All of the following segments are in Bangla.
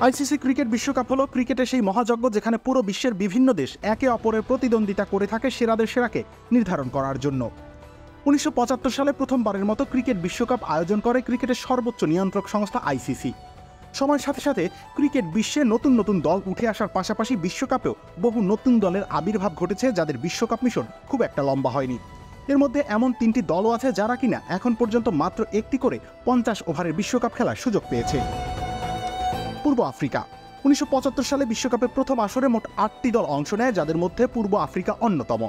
আইসিসি ক্রিকেট বিশ্বকাপ হলো ক্রিকেটের সেই মহাযজ্ঞ যেখানে পুরো বিশ্বের বিভিন্ন দেশ একে অপরের প্রতিদ্বন্দ্বিতা করে থাকে সেরাদের সেরাকে নির্ধারণ করার জন্য। 1975 সালে প্রথমবারের মতো ক্রিকেট বিশ্বকাপ আয়োজন করে ক্রিকেটের সর্বোচ্চ নিয়ন্ত্রক সংস্থা আইসিসি। সময়ের সাথে সাথে ক্রিকেট বিশ্বে নতুন নতুন দল উঠে আসার পাশাপাশি বিশ্বকাপেও বহু নতুন দলের আবির্ভাব ঘটেছে যাদের বিশ্বকাপ মিশন খুব একটা লম্বা হয়নি। এর মধ্যে এমন 3টি দলও আছে যারা কিনা এখন পর্যন্ত মাত্র একটি করে 50 ওভারের বিশ্বকাপ খেলার সুযোগ পেয়েছে। পূর্ব আফ্রিকা 1975 সালে বিশ্বকাপের প্রথম আসরে মোট 8টি দল অংশ নেয়, যাদের মধ্যে পূর্ব আফ্রিকা অন্যতম।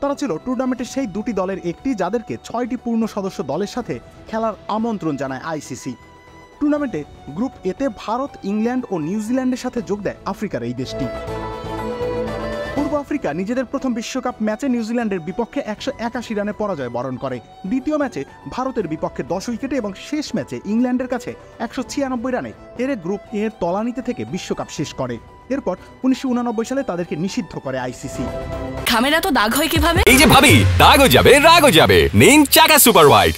তারা ছিল টুর্নামেন্টের সেই দুটি দলের একটি যাদেরকে 6টি পূর্ণ সদস্য দলের সাথে খেলার আমন্ত্রণ জানায় আইসিসি। টুর্নামেন্টে গ্রুপ এতে ভারত, ইংল্যান্ড ও নিউজিল্যান্ডের সাথে যোগ দেয় আফ্রিকার এই দেশটি। পূর্ব আফ্রিকা নিজেদের প্রথম বিশ্বকাপ ম্যাচে নিউজিল্যান্ডের বিপক্ষে 181 রানে পরাজয় বরণ করে। দ্বিতীয় ম্যাচে ভারতের বিপক্ষে 10 উইকেটে এবং শেষ ম্যাচে ইংল্যান্ডের কাছে 196 রানে হেরে গ্রুপ এর তলানিতে থেকে বিশ্বকাপ শেষ করে। এরপর 1989 সালে তাদেরকে নিষিদ্ধ করে আইসিসি। খামেরা তো দাগ হয় কিভাবে? এই যে ভাবি, দাগও যাবে রাগও যাবে, নিন চাকা সুপার হোয়াইট।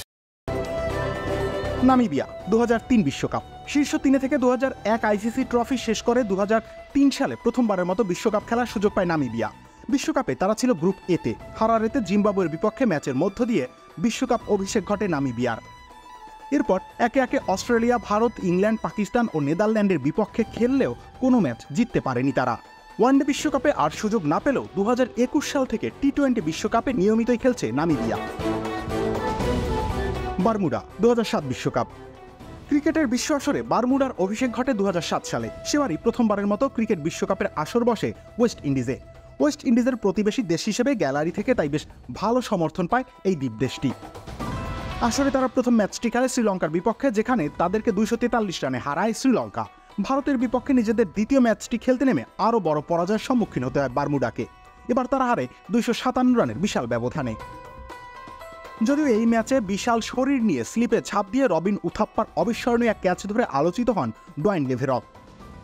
নামিবিয়া 2003 বিশ্বকাপ শীর্ষ 3 থেকে 2001 আইসিসি ট্রফি শেষ করে 2003 সালে প্রথমবারের মতো বিশ্বকাপ খেলার সুযোগ পায় নামিবিয়া। বিশ্বকাপে তারা ছিল গ্রুপ এতে। হারারেতে জিম্বাবুয়ের বিপক্ষে ম্যাচের মধ্য দিয়ে বিশ্বকাপ অভিষেক ঘটে নামিবিয়ার। এরপর একে একে অস্ট্রেলিয়া, ভারত, ইংল্যান্ড, পাকিস্তান ও নেদারল্যান্ডের বিপক্ষে খেললেও কোনো ম্যাচ জিততে পারেনি তারা। ওয়ানডে বিশ্বকাপে আর সুযোগ না পেলেও 2021 সাল থেকে টি-20 বিশ্বকাপে নিয়মিতই খেলছে নামিবিয়া। বারমুডা 2007 বিশ্বকাপ ক্রিকেটের বিশ্ব আসরে বারমুডার অভিষেক ঘটে 2007 সালে। সেবারই প্রথমবারের মতো ক্রিকেট বিশ্বকাপের আসর বসে ওয়েস্ট ইন্ডিজে। ওয়েস্ট ইন্ডিজের প্রতিবেশী দেশ হিসেবে গ্যালারি থেকে তাই বেশ ভালো সমর্থন পায় এই দ্বীপদেশটি। আসরে তারা প্রথম ম্যাচটি খেলে শ্রীলঙ্কার বিপক্ষে, যেখানে তাদেরকে 243 রানে হারায় শ্রীলঙ্কা। ভারতের বিপক্ষে নিজেদের দ্বিতীয় ম্যাচটি খেলতে নেমে আরও বড় পরাজয়ের সম্মুখীন হতে হয় বারমুডাকে। এবার তারা হারে 257 রানের বিশাল ব্যবধানে। যদিও এই ম্যাচে বিশাল শরীর নিয়ে স্লিপে ছাপ দিয়ে রবিন উথাপ্পার অবিস্মরণীয় এক ক্যাচ ধরে আলোচিত হন ডোয়াইন লেভেরক।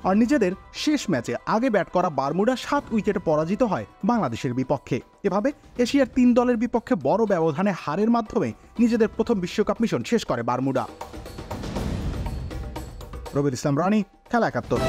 আর নিজেদের শেষ ম্যাচে আগে ব্যাট করা বারমুডা 7 উইকেটে পরাজিত হয় বাংলাদেশের বিপক্ষে। এভাবে এশিয়ার 3 দলের বিপক্ষে বড় ব্যবধানে হারের মাধ্যমে নিজেদের প্রথম বিশ্বকাপ মিশন শেষ করে বারমুডা। রবির ইসলাম রানী, খেলা 71।